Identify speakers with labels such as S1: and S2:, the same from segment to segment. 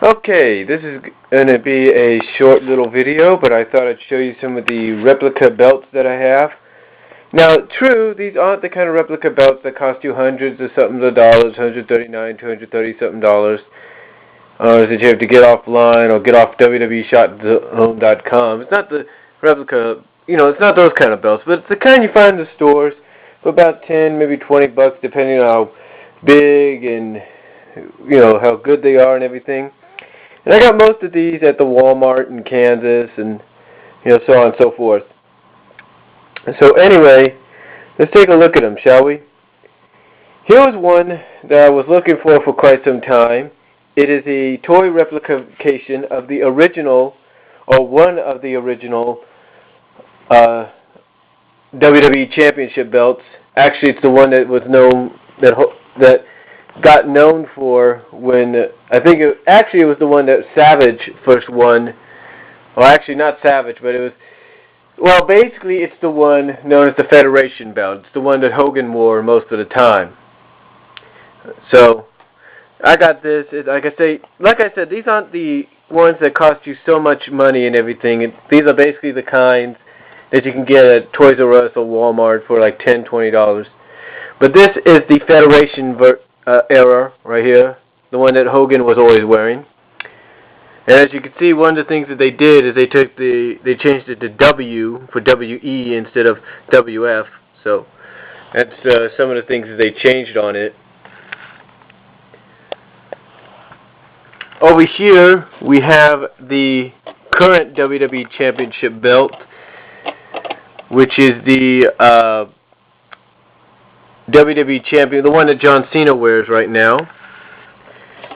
S1: Okay, this is going to be a short little video, but I thought I'd show you some of the replica belts that I have. Now, true, these aren't the kind of replica belts that cost you hundreds of something of dollars, $139, $230 something dollars, that you have to get offline or get off WWEshop.com. It's not the replica, it's not those kind of belts, but it's the kind you find in the stores for about 10, maybe 20 bucks, depending on how big and, how good they are and everything. And I got most of these at the Walmart in Kansas and, so on and so forth. So anyway, let's take a look at them, shall we? Here was one that I was looking for quite some time. It is a toy replication of the original, or one of the original, WWE Championship belts. Actually, it's the one that was known, that got known for when, I think it was the one that Savage first won. Well, actually not Savage, but it was, well, basically it's the one known as the Federation belt. It's the one that Hogan wore most of the time. So, I got this. Like I said, these aren't the ones that cost you so much money and everything. These are basically the kinds that you can get at Toys R Us or Walmart for like $10, $20. But this is the Federation era right here, the one that Hogan was always wearing. And as you can see, one of the things that they did is they changed it to W for WE instead of WF. So that's some of the things that they changed on it. Over here we have the current WWE Championship belt, which is the WWE Champion, the one that John Cena wears right now.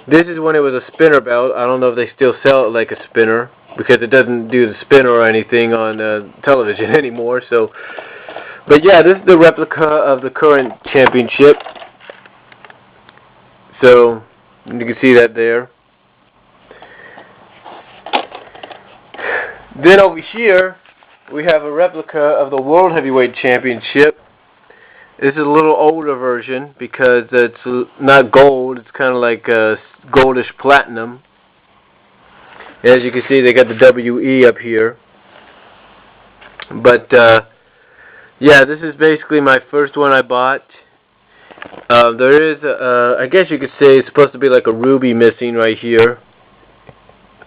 S1: This is when it was a spinner belt. I don't know if they still sell it like a spinner, because it doesn't do the spinner or anything on television anymore. So, but yeah, this is the replica of the current championship. So you can see that there. Then over here we have a replica of the World Heavyweight Championship. This is a little older version because it's not gold. It's kind of like goldish platinum. As you can see, they got the WE up here. But yeah, this is basically my first one I bought. There is, I guess you could say, it's supposed to be like a ruby missing right here.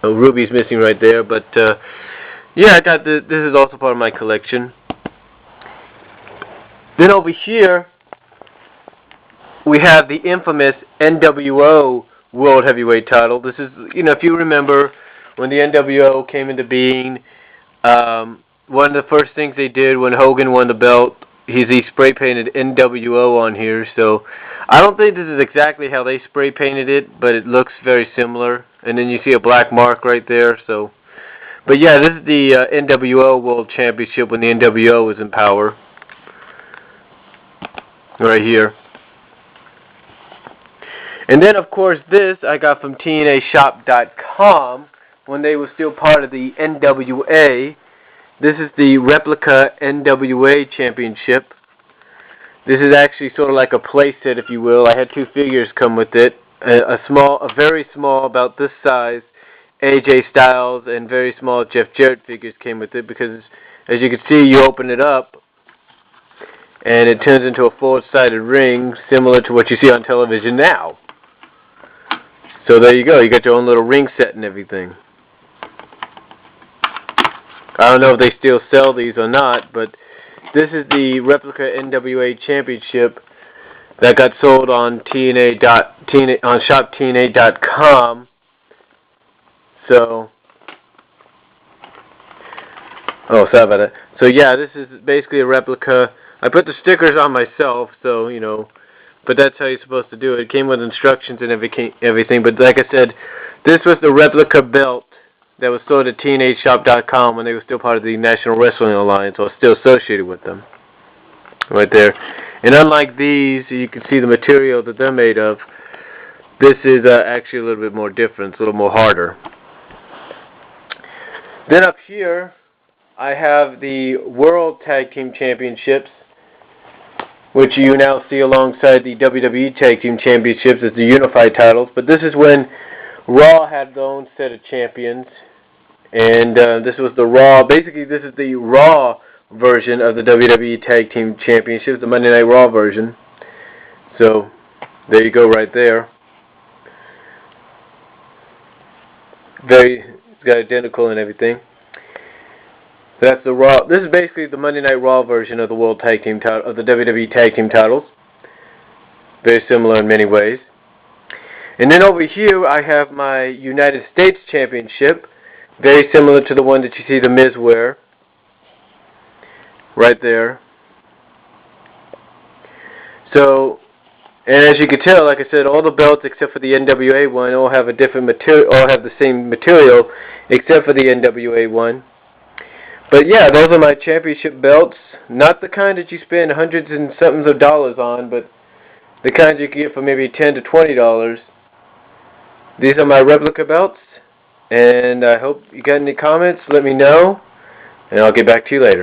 S1: A ruby's missing right there. But yeah, I got this. This is also part of my collection. Then over here, we have the infamous NWO World Heavyweight title. This is, if you remember, when the NWO came into being, one of the first things they did when Hogan won the belt, he spray painted NWO on here. So I don't think this is exactly how they spray painted it, but it looks very similar. And then you see a black mark right there. So, but yeah, this is the NWO World Championship when the NWO was in power. Right here. And then, of course, this I got from TNAshop.com when they were still part of the NWA. This is the replica NWA Championship. This is actually sort of like a playset, if you will. I had two figures come with it. A very small, about this size, AJ Styles, and very small Jeff Jarrett figures came with it because, as you can see, you open it up and it turns into a four-sided ring, similar to what you see on television now. So there you go. You got your own little ring set and everything. I don't know if they still sell these or not, but this is the replica NWA Championship that got sold on on shoptna.com. So, oh, sorry about that. So yeah, this is basically a replica. I put the stickers on myself, so, but that's how you're supposed to do it. It came with instructions and everything, but like I said, this was the replica belt that was sold at TNAshop.com when they were still part of the National Wrestling Alliance, or still associated with them. Right there. And unlike these, you can see the material that they're made of. This is actually a little bit more different, it's a little more harder. Then up here, I have the World Tag Team Championships, which you now see alongside the WWE Tag Team Championships as the unified titles. But this is when Raw had their own set of champions, and this was the Raw. Basically, this is the Raw version of the WWE Tag Team Championships, the Monday Night Raw version. So, there you go right there. It's got identical and everything. That's the Raw. This is basically the Monday Night Raw version of the World Tag Team title, of the WWE Tag Team titles. Very similar in many ways. And then over here, I have my United States Championship, very similar to the one that you see the Miz wear, right there. So, and as you can tell, like I said, all the belts except for the NWA one all have a different material, all have the same material, except for the NWA one. But yeah, those are my championship belts. Not the kind that you spend hundreds and somethings of dollars on, but the kind you can get for maybe $10 to $20. These are my replica belts, and I hope you got any comments. Let me know, and I'll get back to you later.